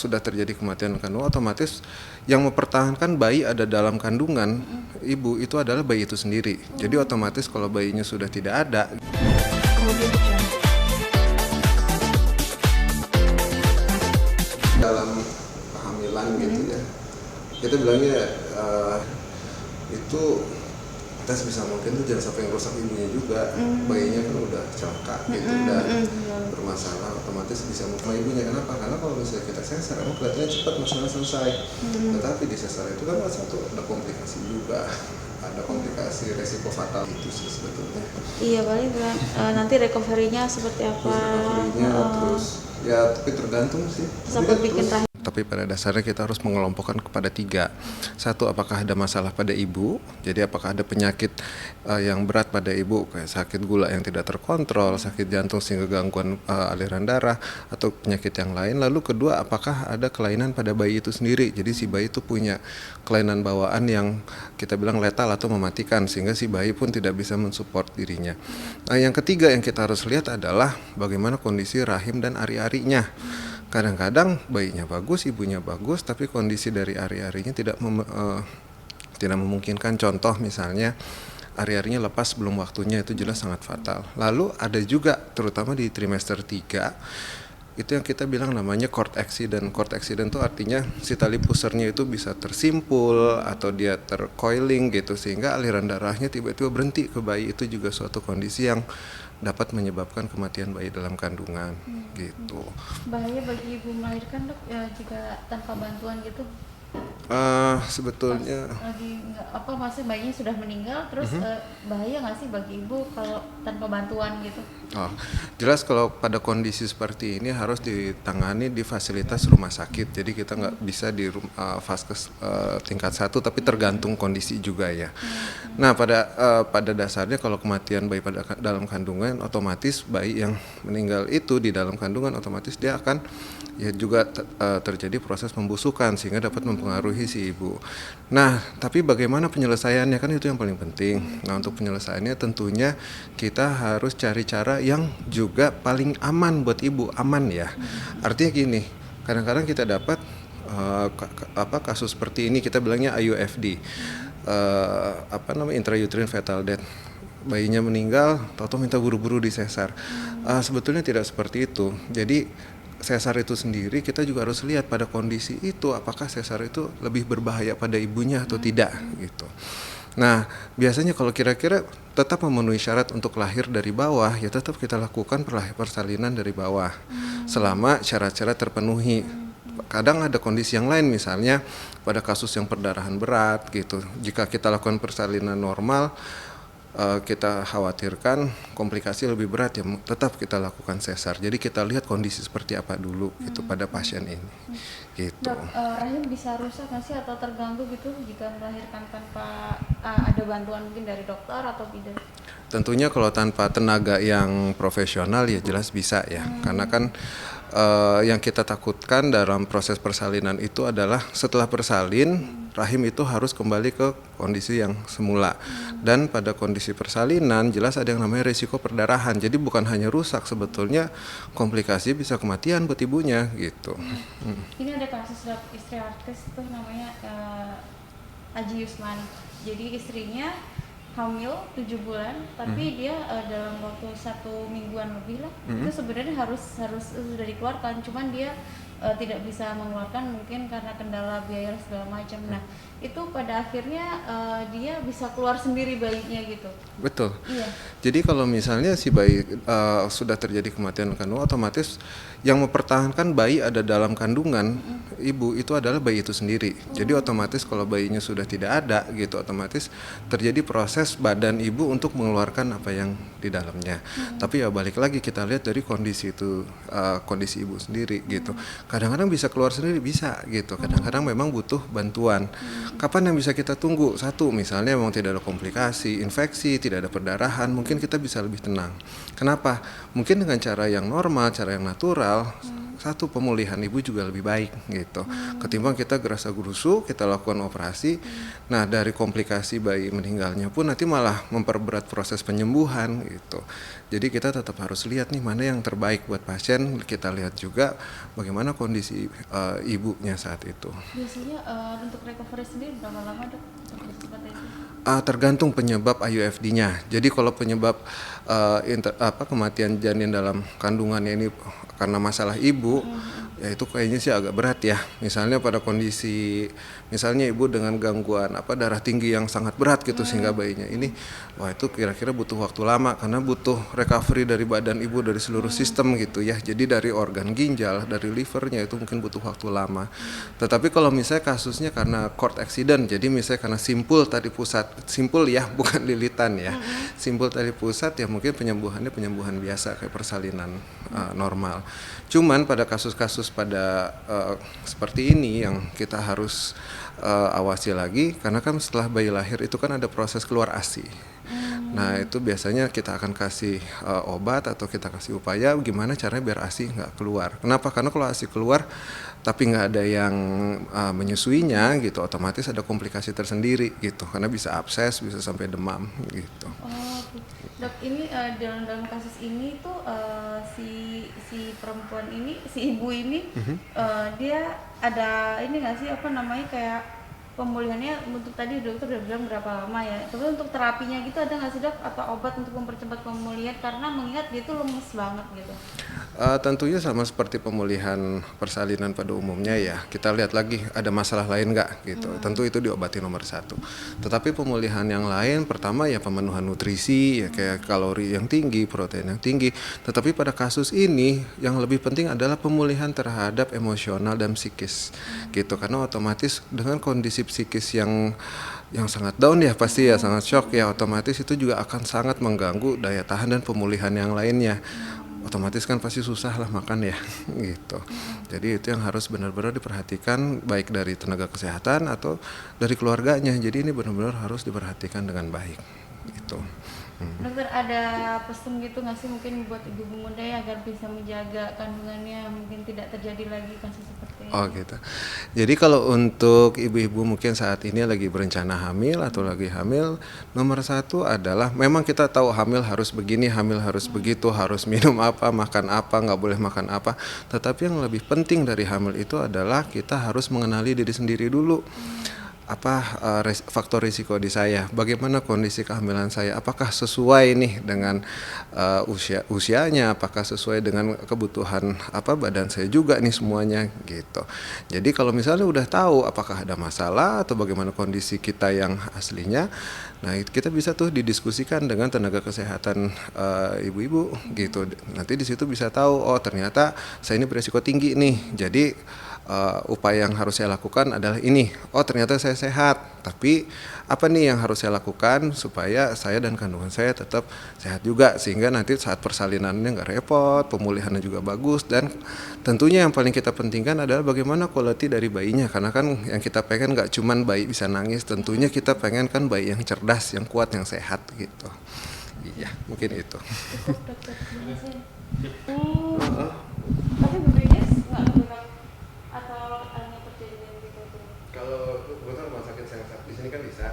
sudah terjadi kematian kandungan, otomatis yang mempertahankan bayi ada dalam kandungan ibu itu adalah bayi itu sendiri. Jadi otomatis kalau bayinya sudah tidak ada, dalam kehamilan gitu ya, kita bilangnya itu kita sebisa mungkin tuh jangan sampai ngerusak ibunya juga. Bayinya kan udah celaka gitu, udah bermasalah, otomatis bisa sama ibunya. Kenapa? Karena kalau misalnya kita sesar emang kelihatannya cepat masalah selesai, tetapi di sesar itu kan satu ada komplikasi juga, ada komplikasi resiko fatal itu sih sebetulnya. Iya, paling nanti recovery-nya seperti apa? Recovery-nya terus ya, tapi tergantung sih. Sampai bikin rahim. Tapi pada dasarnya kita harus mengelompokkan kepada 3. Satu, apakah ada masalah pada ibu, jadi apakah ada penyakit yang berat pada ibu, kayak sakit gula yang tidak terkontrol, sakit jantung sehingga gangguan aliran darah, atau penyakit yang lain. Lalu kedua, apakah ada kelainan pada bayi itu sendiri, jadi si bayi itu punya kelainan bawaan yang kita bilang letal atau mematikan, sehingga si bayi pun tidak bisa mensupport dirinya. Nah, yang ketiga yang kita harus lihat adalah bagaimana kondisi rahim dan ari-arinya. Kadang-kadang bayinya bagus, ibunya bagus, tapi kondisi dari ari-arinya tidak memungkinkan. Contoh misalnya ari-arinya lepas belum waktunya, itu jelas sangat fatal. Lalu ada juga terutama di trimester 3 itu yang kita bilang namanya cord accident. Cord accident itu artinya si tali pusernya itu bisa tersimpul atau dia tercoiling gitu, sehingga aliran darahnya tiba-tiba berhenti ke bayi. Itu juga suatu kondisi yang dapat menyebabkan kematian bayi dalam kandungan gitu. Bahaya bagi ibu melahirkan, Dok, ya, jika tanpa bantuan gitu? Sebetulnya maksudnya bayinya sudah meninggal, terus bahaya nggak sih bagi ibu kalau tanpa bantuan gitu? Jelas kalau pada kondisi seperti ini harus ditangani di fasilitas rumah sakit. Jadi kita nggak bisa di vaskes tingkat 1, tapi tergantung kondisi juga ya. Nah, pada dasarnya kalau kematian bayi dalam kandungan, otomatis bayi yang meninggal itu di dalam kandungan otomatis dia akan ya juga terjadi proses pembusukan sehingga dapat mempengaruhi si ibu. Nah, tapi bagaimana penyelesaiannya, kan itu yang paling penting. Nah, untuk penyelesaiannya tentunya kita harus cari cara yang juga paling aman buat ibu, aman ya. Artinya gini, kadang-kadang kita dapat kasus seperti ini, kita bilangnya IUFD, intrauterine fetal death. Bayinya meninggal, tahu-tahu minta buru-buru disesar. Sebetulnya tidak seperti itu. Jadi sesar itu sendiri kita juga harus lihat pada kondisi itu, apakah sesar itu lebih berbahaya pada ibunya atau tidak gitu. Nah, biasanya kalau kira-kira tetap memenuhi syarat untuk lahir dari bawah, ya tetap kita lakukan persalinan dari bawah selama syarat-syarat terpenuhi. Kadang ada kondisi yang lain, misalnya pada kasus yang perdarahan berat gitu, jika kita lakukan persalinan normal, kita khawatirkan komplikasi lebih berat, ya tetap kita lakukan sesar. Jadi kita lihat kondisi seperti apa dulu gitu pada pasien ini gitu. Dok, rahim bisa rusak nggak sih atau terganggu gitu jika melahirkan tanpa ada bantuan mungkin dari dokter atau bidan? Tentunya kalau tanpa tenaga yang profesional ya jelas bisa ya, karena kan yang kita takutkan dalam proses persalinan itu adalah setelah bersalin rahim itu harus kembali ke kondisi yang semula. Dan pada kondisi persalinan jelas ada yang namanya risiko perdarahan. Jadi bukan hanya rusak, sebetulnya komplikasi bisa kematian buat ibunya gitu. Ini ada kasus istri artis tuh namanya Aji Yusman. Jadi istrinya hamil 7 bulan, tapi dia dalam waktu 1 mingguan lebih lah, itu sebenarnya harus sudah dikeluarkan, cuman dia tidak bisa mengeluarkan mungkin karena kendala biaya segala macam. Nah, itu pada akhirnya dia bisa keluar sendiri bayinya gitu. Betul. Iya. Jadi kalau misalnya si bayi sudah terjadi kematian kandungan, otomatis yang mempertahankan bayi ada dalam kandungan ibu itu adalah bayi itu sendiri. Jadi otomatis kalau bayinya sudah tidak ada gitu, otomatis terjadi proses badan ibu untuk mengeluarkan apa yang di dalamnya. Tapi ya balik lagi kita lihat dari kondisi itu, kondisi ibu sendiri gitu. Kadang-kadang bisa keluar sendiri, bisa gitu. Kadang-kadang memang butuh bantuan. Kapan yang bisa kita tunggu? Satu, misalnya memang tidak ada komplikasi, infeksi, tidak ada perdarahan, mungkin kita bisa lebih tenang. Kenapa? Mungkin dengan cara yang normal, cara yang natural, satu pemulihan ibu juga lebih baik gitu. Ketimbang kita gerasa-gerusu, kita lakukan operasi. Nah, dari komplikasi bayi meninggalnya pun nanti malah memperberat proses penyembuhan gitu. Jadi kita tetap harus lihat nih mana yang terbaik buat pasien. Kita lihat juga bagaimana kondisi ibunya saat itu. Biasanya untuk recovery sendiri berapa lama dok? Seperti itu. Tergantung penyebab IUFD-nya. Jadi kalau penyebab kematian janin dalam kandungannya ini karena masalah ibu, ya itu kayaknya sih agak berat ya. Misalnya pada kondisi, misalnya ibu dengan gangguan darah tinggi yang sangat berat gitu sehingga bayinya ini, wah itu kira-kira butuh waktu lama karena butuh recovery dari badan ibu dari seluruh sistem gitu ya. Jadi dari organ ginjal, dari livernya itu mungkin butuh waktu lama. Tetapi kalau misalnya kasusnya karena cord accident, jadi misalnya karena simpul tadi pusat, simpul ya bukan lilitan ya, simpul tadi pusat ya mungkin penyembuhannya penyembuhan biasa kayak persalinan normal. Cuman pada kasus-kasus pada seperti ini yang kita harus awasi lagi karena kan setelah bayi lahir itu kan ada proses keluar ASI. Nah itu biasanya kita akan kasih obat atau kita kasih upaya gimana caranya biar ASI nggak keluar. Kenapa? Karena kalau ASI keluar tapi nggak ada yang menyusuinya gitu, otomatis ada komplikasi tersendiri gitu. Karena bisa abses, bisa sampai demam gitu. Oh, dok ini dalam kasus ini tuh si perempuan ini, si ibu ini, dia ada ini nggak sih kayak pemulihannya untuk tadi dokter udah bilang berapa lama ya? Tapi untuk terapinya gitu ada nggak sih dok? Atau obat untuk mempercepat pemulihan karena mengingat dia tuh lemes banget gitu? Tentunya sama seperti pemulihan persalinan pada umumnya ya. Kita lihat lagi ada masalah lain nggak gitu. Tentu itu diobati nomor satu. Tetapi pemulihan yang lain pertama ya pemenuhan nutrisi ya kayak kalori yang tinggi, protein yang tinggi. Tetapi pada kasus ini yang lebih penting adalah pemulihan terhadap emosional dan psikis gitu. Karena otomatis dengan kondisi psikis yang sangat down ya pasti ya sangat shock ya otomatis itu juga akan sangat mengganggu daya tahan dan pemulihan yang lainnya. Otomatis kan pasti susah lah makan ya gitu. Jadi itu yang harus benar-benar diperhatikan baik dari tenaga kesehatan atau dari keluarganya. Jadi ini benar-benar harus diperhatikan dengan baik gitu. Dokter ada pesan gitu nggak sih mungkin buat ibu muda ya agar bisa menjaga kandungannya mungkin tidak terjadi lagi kasus seperti ini? Oh gitu. Jadi kalau untuk ibu-ibu mungkin saat ini lagi berencana hamil atau lagi hamil, nomor satu adalah memang kita tahu hamil harus begini, hamil harus begitu, harus minum apa, makan apa, nggak boleh makan apa. Tetapi yang lebih penting dari hamil itu adalah kita harus mengenali diri sendiri dulu. Faktor risiko di saya, bagaimana kondisi kehamilan saya, apakah sesuai nih dengan usianya, apakah sesuai dengan kebutuhan badan saya juga nih semuanya gitu. Jadi kalau misalnya udah tahu apakah ada masalah atau bagaimana kondisi kita yang aslinya, nah kita bisa tuh didiskusikan dengan tenaga kesehatan ibu-ibu gitu. Nanti di situ bisa tahu oh ternyata saya ini berisiko tinggi nih. Jadi upaya yang harus saya lakukan adalah ini. Oh ternyata saya sehat, tapi apa nih yang harus saya lakukan supaya saya dan kandungan saya tetap sehat juga sehingga nanti saat persalinannya nggak repot, pemulihannya juga bagus dan tentunya yang paling kita pentingkan adalah bagaimana quality dari bayinya karena kan yang kita pengen nggak cuman bayi bisa nangis, tentunya kita pengen kan bayi yang cerdas, yang kuat, yang sehat gitu. Iya mungkin itu. Cukup dokter, terima kasih. Tapi bebeknya nggak ngeberak atau hanya terjadi gitu? Kalau rumah sakit saya di sini kan bisa.